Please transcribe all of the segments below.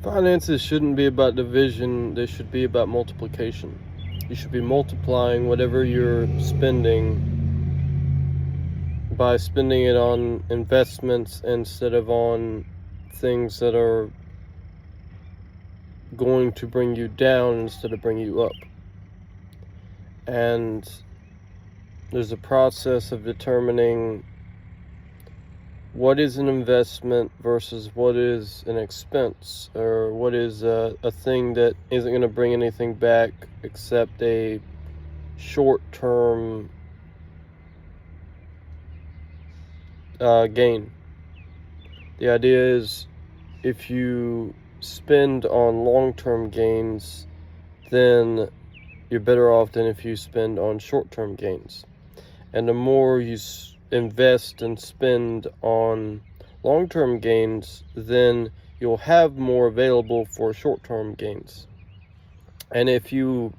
Finances shouldn't be about division, they should be about multiplication. You should be multiplying whatever you're spending by spending it on investments instead of on things that are going to bring you down instead of bring you up. And there's a process of determining what is an investment versus what is an expense, or what is a thing that isn't going to bring anything back except a short-term gain. The idea is, if you spend on long-term gains, then you're better off than if you spend on short-term gains. And the more you invest and spend on long-term gains, then you'll have more available for short-term gains. And if 80%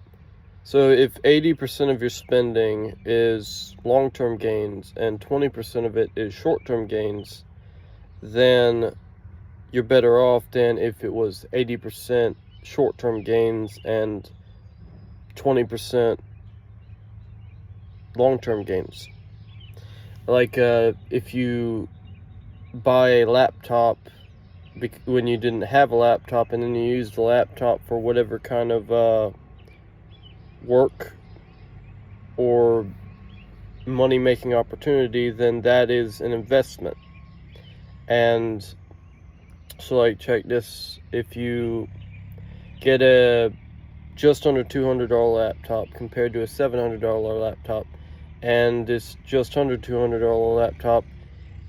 of your spending is long-term gains and 20% of it is short-term gains, then you're better off than if it was 80% short-term gains and 20% long-term gains. Like if you buy a laptop when you didn't have a laptop, and then you use the laptop for whatever kind of work or money-making opportunity, then that is an investment. And so, like, check this: if you get a just under $200 laptop compared to a $700 laptop, and this just under $200 laptop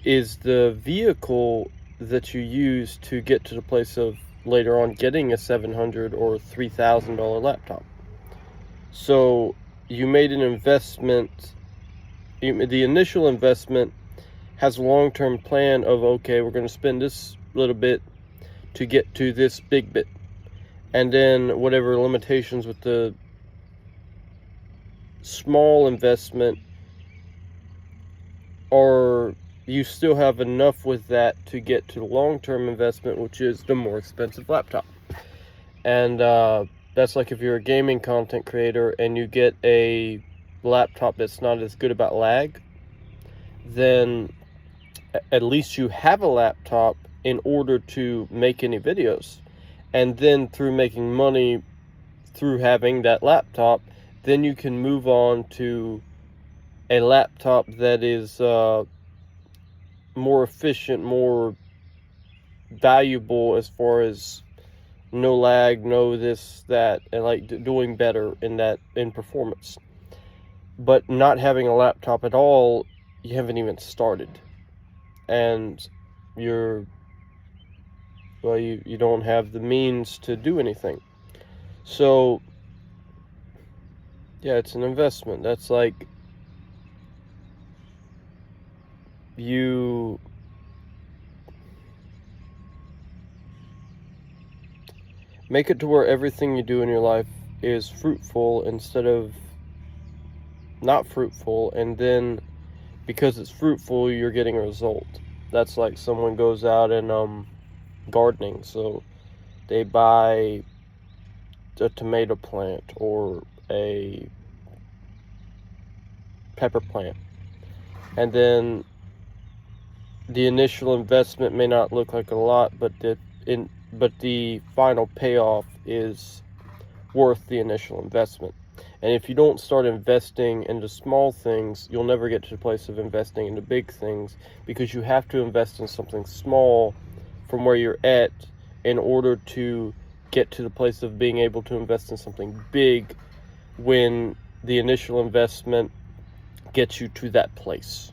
is the vehicle that you use to get to the place of later on getting a $700 or $3,000 laptop. So you made an investment. The initial investment has a long-term plan of, okay, we're going to spend this little bit to get to this big bit, and then whatever limitations with the small investment, or you still have enough with that to get to the long-term investment, which is the more expensive laptop. And that's like if you're a gaming content creator and you get a laptop that's not as good about lag, then at least you have a laptop in order to make any videos. And then through making money through having that laptop, then you can move on to a laptop that is more efficient, more valuable as far as no lag, no this, that, and like doing better in performance. But not having a laptop at all, you haven't even started, and you don't have the means to do anything. So yeah, it's an investment. That's like you make it to where everything you do in your life is fruitful instead of not fruitful, and then because it's fruitful, you're getting a result. That's like someone goes out and gardening, so they buy a tomato plant or a pepper plant, and then the initial investment may not look like a lot, but the final payoff is worth the initial investment. And if you don't start investing into small things, you'll never get to the place of investing into big things, because you have to invest in something small from where you're at in order to get to the place of being able to invest in something big when the initial investment gets you to that place.